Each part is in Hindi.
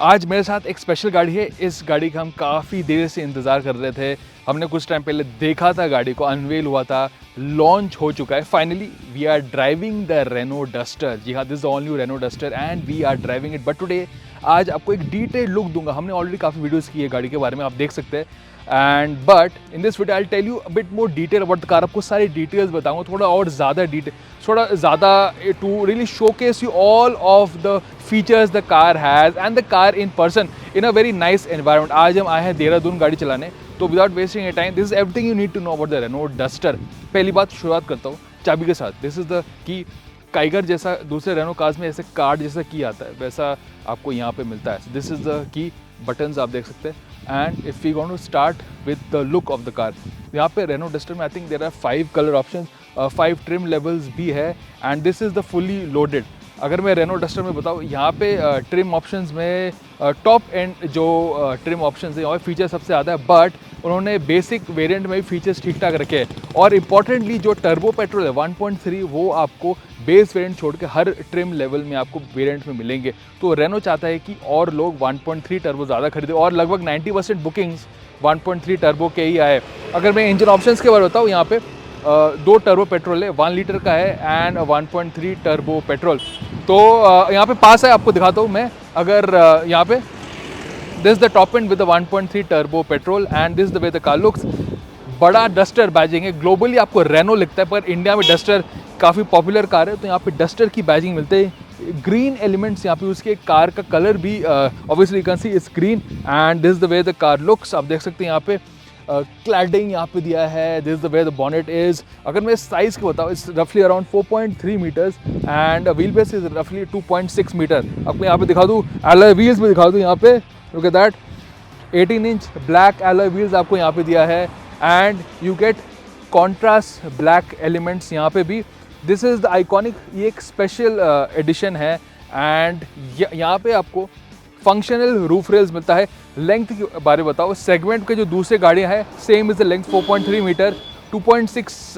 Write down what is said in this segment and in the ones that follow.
आज मेरे साथ एक स्पेशल गाड़ी है। इस गाड़ी का हम काफ़ी देर से इंतज़ार कर रहे थे। हमने कुछ टाइम पहले देखा था, गाड़ी को अनवेल हुआ था, लॉन्च हो चुका है। Finally we are driving the Renault Duster. जी हाँ, this is all new Renault Duster and we are driving it. But today आज आपको एक डिटेल लुक दूंगा। हमने ऑलरेडी काफ़ी वीडियोस की है गाड़ी के बारे में, आप देख सकते हैं। And but in this video I tell you a bit more detail about the car. आपको सारी डिटेल्स बताऊंगा, थोड़ा और ज़्यादा डिटेल, थोड़ा ज़्यादा to really showcase you all of the features the car has and the car in person in a very nice environment. आज हम आए हैं देहरादून गाड़ी चलाने, तो without wasting a time this is everything you need to know about the Renault Duster. पहली बात शुरुआत करता हूँ चाबी के साथ। This is the key. Kiger जैसा दूसरे रेनो कार्स में ऐसे कार्ड जैसा की आता है, वैसा आपको यहाँ पे मिलता है। This is the key buttons आप देख सकते हैं। And if we going to start with the look of the car, यहाँ पे रेनो डस्टर में I think there are 5 colour options, 5 trim levels भी है and this is the fully loaded. अगर मैं रेनो डस्टर में बताऊँ, यहाँ पे ट्रिम ऑप्शंस में टॉप एंड जो ट्रिम ऑप्शंस है, यहाँ फीचर सबसे ज़्यादा है, बट उन्होंने बेसिक वेरिएंट में भी फीचर्स ठीक ठाक रखे हैं। और इम्पॉर्टेंटली जो टर्बो पेट्रोल है 1.3, वो आपको बेस वेरिएंट छोड़ के हर ट्रिम लेवल में आपको वेरिएंट में मिलेंगे। तो रेनो चाहता है कि और लोग 1.3 टर्बो ज़्यादा खरीदे और लगभग 90% बुकिंग्स 1.3 टर्बो के ही आए। अगर मैं इंजन ऑप्शंस के बारे में बताऊँ, यहाँ पे 2 टर्बो पेट्रोल है, 1 लीटर का है एंड 1.3 टर्बो पेट्रोल। तो यहाँ पे पास है, आपको दिखाता हूँ मैं। अगर यहाँ पे this is the top and with the 1.3 turbo petrol and this the way the car looks. बड़ा डस्टर बैजिंग है। ग्लोबली आपको रेनो लिखता है, पर इंडिया में डस्टर काफ़ी पॉपुलर कार है, तो यहाँ पे डस्टर की बैजिंग मिलते हैं। ग्रीन एलिमेंट्स यहाँ पे, उसके कार का कलर भी obviously you can see is green and this the way the car looks. आप देख सकते हैं यहाँ पे क्लैडिंग यहाँ पे दिया है। This the way the bonnet is. अगर मैं साइज़ की बताऊँ, इट्स रफली around 4.3 metres and wheel base is रफली 2.6 मीटर। आपको यहाँ पे दिखा दूँ, एलॉय व्हील्स भी दिखा दूँ यहाँ पे, look at that, 18 inch black alloy wheels आपको यहाँ पे दिया है and you get contrast black elements यहाँ पे भी। दिस इज़ द आइकॉनिक, ये एक स्पेशल एडिशन है एंड यहाँ पे आपको फंक्शनल रूफ रेल्स मिलता है। लेंथ के बारे में बताओ, सेगमेंट के जो दूसरे गाड़ियाँ हैं same is the length 4.3 metre, 2.6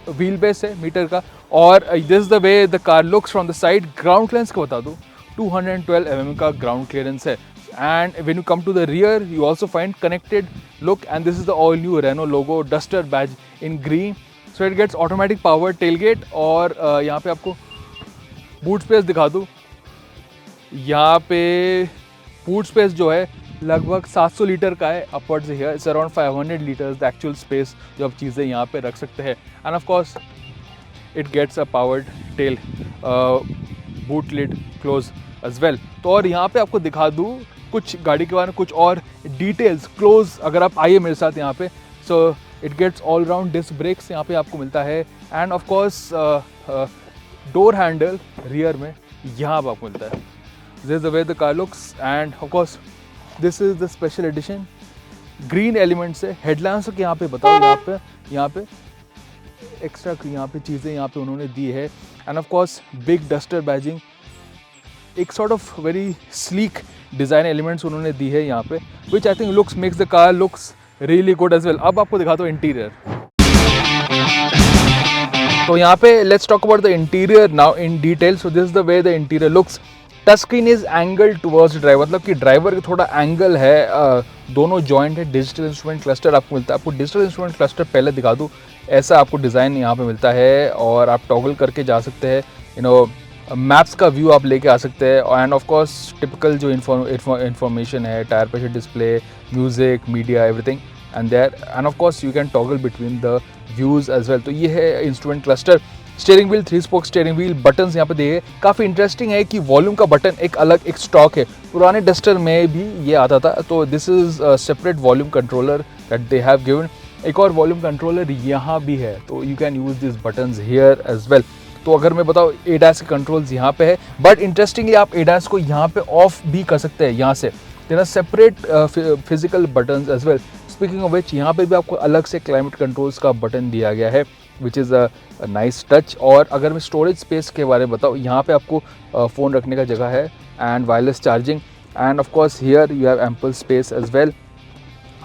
wheel base है मीटर का। और this the way the car looks from the side. Ground clearance का बता दूँ, 212 mm का ग्राउंड क्लियरेंस है। And when you come to the rear, you also find connected look and this is the all new Renault logo, Duster badge in green, so it gets automatic power tailgate। और यहाँ पे आपको बूट स्पेस दिखा दूँ, यहाँ पे बूट स्पेस जो है लगभग 700 लीटर का है अपवर्ड से। Here it's around 500 litres the actual space जो आप चीज़ें यहाँ पे रख सकते हैं। And of course it gets a powered tail boot lid close as well. तो और यहाँ पे आपको दिखा दूँ कुछ गाड़ी के बारे में कुछ और डिटेल्स क्लोज, अगर आप आइए मेरे साथ यहाँ पे। So it gets all round disc brakes यहाँ पे आपको मिलता है and of course door handle rear में यहाँ पे आपको मिलता है। This is the way the car looks and of course this is the special edition. Green elements है। हेडलाइंस के यहाँ पे बताओ, यहाँ पे एक्स्ट्रा यहाँ पे चीज़ें यहाँ पे उन्होंने दी है and of course big Duster badging, एक sort of very sleek design elements उन्होंने दी है यहाँ पे, which I think looks makes the car looks really good as well. अब आपको दिखाता हूँ इंटीरियर। तो यहाँ पे let's talk about the interior now in detail. So this is the way the interior looks. Touch screen is angle towards driver, मतलब कि ड्राइवर का थोड़ा एंगल है। दोनों जॉइंट है। डिजिटल इंस्ट्रूमेंट क्लस्टर आपको मिलता है। आपको डिजिटल इंस्ट्रूमेंट क्लस्टर पहले दिखा दूँ, ऐसा आपको डिज़ाइन यहाँ पे मिलता है और आप टॉगल करके जा सकते हैं। यू नो मैप्स का व्यू आप लेके आ सकते हैं एंड ऑफ कोर्स टिपिकल जो इन्फॉर्मेशन है, tyre pressure display, music, media, everything and there and of course you can toggle between the views as well. तो ये है instrument cluster. Steering wheel 3 spoke steering wheel, buttons यहाँ पे दिए। काफ़ी इंटरेस्टिंग है कि वॉल्यूम का बटन एक अलग एक स्टॉक है, पुराने डस्टर में भी ये आता था। तो this is separate volume controller that they have given. एक और वॉल्यूम कंट्रोलर यहाँ भी है, तो you can use this buttons here as well. तो अगर मैं बताऊँ, एडास के कंट्रोल्स यहाँ पे है, बट इंटरेस्टिंगली आप एडास को यहाँ पे ऑफ भी कर सकते हैं यहाँ से। There are separate physical buttons as well. Speaking of which, यहाँ पे भी आपको अलग से क्लाइमेट कंट्रोल्स का बटन दिया गया है, which is a nice touch. और अगर मैं स्टोरेज स्पेस के बारे में बताऊँ, यहाँ पे आपको फ़ोन रखने का जगह है and wireless charging and of course here you have ample space as well.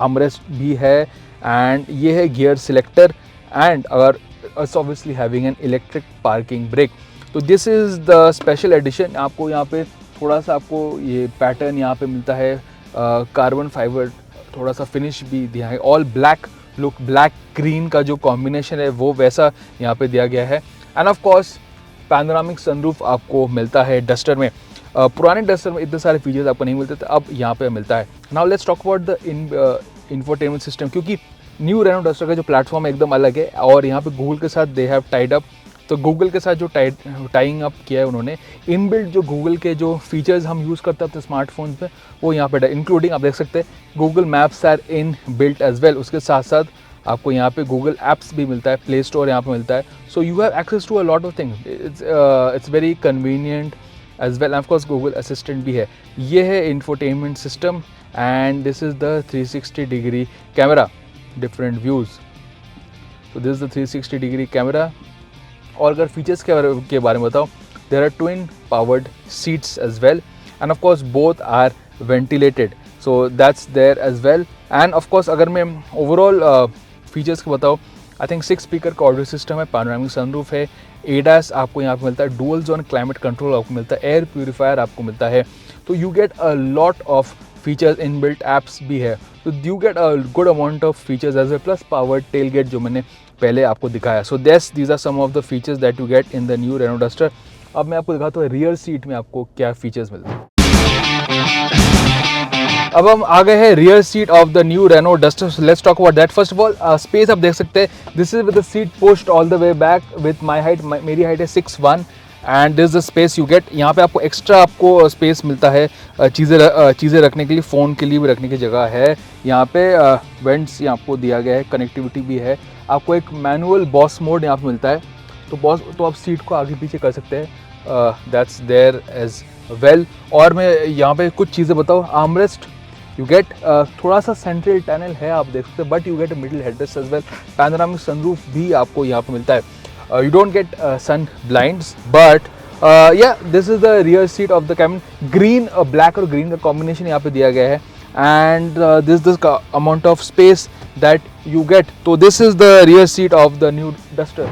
Armrest भी है एंड ये है गियर सिलेक्टर एंड अगर obviously having an electric parking brake। तो this is the special edition। आपको यहाँ पे थोड़ा सा आपको ये पैटर्न यहाँ पे मिलता है, कार्बन फाइबर थोड़ा सा फिनिश भी दिया है, all black look, black green का जो कॉम्बिनेशन है वो वैसा यहाँ पे दिया गया है। And of course panoramic sunroof आपको मिलता है डस्टर में। पुराने डस्टर में इतने सारे फीचर्स आपको नहीं मिलते थे, अब यहाँ पे मिलता है। Now let's talk about the infotainment system, क्योंकि न्यू रेनो डस्टर का जो प्लेटफॉर्म है एकदम अलग है और यहाँ पे गूगल के साथ दे हैव टाइड अप। तो गूगल के साथ जो टाइंग अप किया है उन्होंने, इनबिल्ट जो गूगल के जो फीचर्स हम यूज़ करते हैं अपने स्मार्टफोन्स पे वो यहाँ पे इंक्लूडिंग आप देख सकते हैं Google maps are in built as well. उसके साथ साथ आपको यहाँ पे गूगल एप्स भी मिलता है, प्ले स्टोर यहाँ पे मिलता है। So you have access to a lot of things, it's very convenient as well. Of course Google Assistant भी है। ये है infotainment system and this is the 360 degree camera, different views. तो this is the 360 degree camera. और अगर फीचर्स के बारे में बताओ, there are twin powered seats as well and of course both are ventilated, so that's there as well. And of course अगर मैं ओवरऑल फीचर्स को बताऊँ, आई थिंक 6 स्पीकर का ऑडियो सिस्टम है, पैनोरामिक सनरूफ है, एडास आपको यहाँ पे मिलता है, डुअल जोन क्लाइमेट कंट्रोल आपको मिलता है, एयर प्यूरीफायर आपको मिलता है। तो you get a lot of features, inbuilt apps भी है, तो you get a good amount of features as a plus powered tail gate जो मैंने पहले आपको दिखाया। So these are some of the features that you get in the new Renault Duster. अब मैं आपको दिखाता हूँ रियर सीट में आपको क्या फीचर्स मिलते हैं। अब हम आ गए हैं rear seat of the new Renault Duster, let's talk about that. First of all space आप देख सकते हैं, this is with the seat pushed all the way back with my height, मेरी हाइट है 6'1" and this the space you get. यहाँ पे आपको एक्स्ट्रा आपको स्पेस मिलता है चीज़ें रखने के लिए, फ़ोन के लिए भी रखने की जगह है। यहाँ पे वेंट्स यहाँ आपको दिया गया है, कनेक्टिविटी भी है। आपको एक मैनुअल बॉस मोड यहाँ पे मिलता है, तो आप सीट को आगे पीछे कर सकते हैं, दैट्स देयर एज वेल। और मैं यहाँ पे कुछ चीज़ें बताऊँ, आर्मरेस्ट यू गेट, थोड़ा सा सेंट्रल टनल है आप देख सकते हैं, but you get a middle headrest as well. Panoramic sunroof भी आपको यहाँ पे मिलता है। You don't get sun blinds, but yeah, this is the rear seat of the cabin. Green, black और green का combination यहाँ पे दिया गया है, and this amount of space that you get. So this is the rear seat of the new Duster.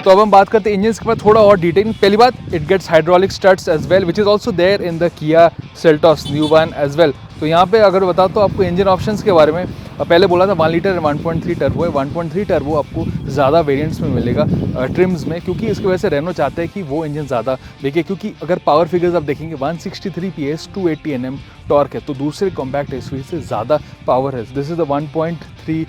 तो अब हम बात करते हैं इंजन के बाद थोड़ा और डिटेल। पहली बात, it gets hydraulic studs as well, which is also there in the Kia Seltos new one as well. तो यहाँ पे अगर बताओ तो आपको इंजन ऑप्शंस के बारे में पहले बोला था 1 लीटर 1.3 टर्बो है। 1.3 टर्बो आपको ज़्यादा वेरिएंट्स में मिलेगा ट्रिम्स में, क्योंकि इसकी वजह से रेनो चाहते हैं कि वो इंजन ज़्यादा देखे, क्योंकि अगर पावर फिगर्स आप देखेंगे 163 PS 280 Nm टॉर्क है, तो दूसरे कॉम्पैक्ट एसयूवी से ज़्यादा पावर है। This is the 1.3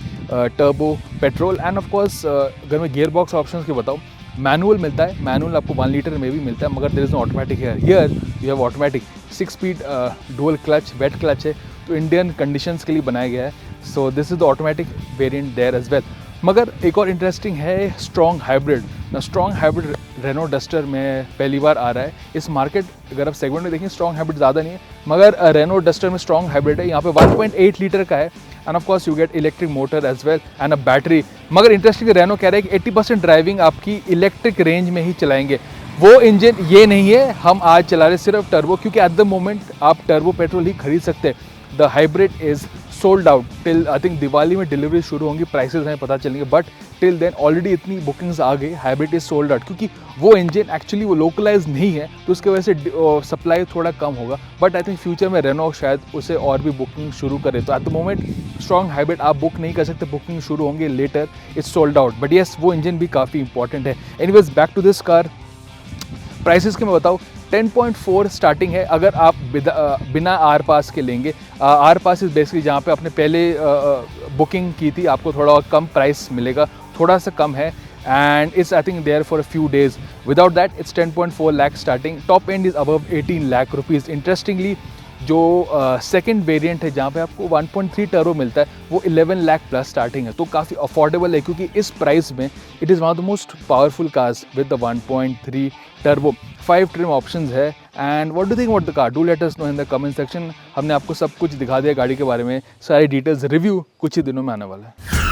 turbo petrol. And of course अगर मैं गियर बॉक्स ऑप्शन की बताऊँ, मैनुअल मिलता है, मैनुअल आपको 1 लीटर में भी मिलता है, मगर there is no automatic here you have automatic. 6 speed dual clutch, wet clutch है, तो इंडियन कंडीशंस के लिए बनाया गया है। So this is the automatic variant there as well. मगर एक और इंटरेस्टिंग है strong hybrid. Strong hybrid Renault Duster में पहली बार आ रहा है इस मार्केट। अगर आप सेगमेंट में देखें स्ट्रॉन्ग हाइब्रिड ज़्यादा नहीं है, मगर रेनो डस्टर में स्ट्रॉन्ग हाइब्रिड है। यहाँ पे 1.8 लीटर का है, and of course you get electric motor as well and a battery. मगर इंटरेस्टिंग रेनो कह रहा है कि 80% ड्राइविंग आपकी इलेक्ट्रिक रेंज में ही चलाएंगे। वो इंजन ये नहीं है, हम आज चला रहे सिर्फ टर्बो, क्योंकि एट द मोमेंट आप टर्बो पेट्रोल ही खरीद सकते हैं। The hybrid is sold out till I think Diwali में डिलीवरी शुरू होंगी, प्राइसेस हमें पता चलेंगे, बट टिल देन ऑलरेडी इतनी बुकिंग्स आ गई, हाइब्रिड इज सोल्ड आउट, क्योंकि वो इंजन एक्चुअली वो लोकलाइज नहीं है, तो उसकी वजह से सप्लाई थोड़ा कम होगा। बट आई थिंक फ्यूचर में रेनो शायद उसे और भी बुकिंग शुरू करे। तो at the moment strong hybrid आप बुक नहीं कर सकते, बुकिंग शुरू होंगे later, it's sold out. But yes, वो इंजन भी काफ़ी इंपॉर्टेंट है। Anyways, back to this car. Prices की मैं बताऊँ, 10.4 स्टार्टिंग है अगर आप बिना आर पास के लेंगे। आर पास इज बेसिकली जहाँ पे आपने पहले बुकिंग की थी, आपको थोड़ा और कम प्राइस मिलेगा, थोड़ा सा कम है, and it's I think there for a few days. Without that it's 10.4 lakh starting. Top end is above 18 lakh rupees. Interestingly जो सेकंड वेरिएंट है जहाँ पे आपको 1.3 टर्बो मिलता है, वो 11 लाख प्लस स्टार्टिंग है, तो काफ़ी अफोर्डेबल है, क्योंकि इस प्राइस में it is one of the most powerful cars with the 1.3 turbo. 5 trim options है। And what do think about the car? Do let us know in the comment section. हमने आपको सब कुछ दिखा दिया गाड़ी के बारे में, सारी डिटेल्स, रिव्यू कुछ ही दिनों में आने वाला है।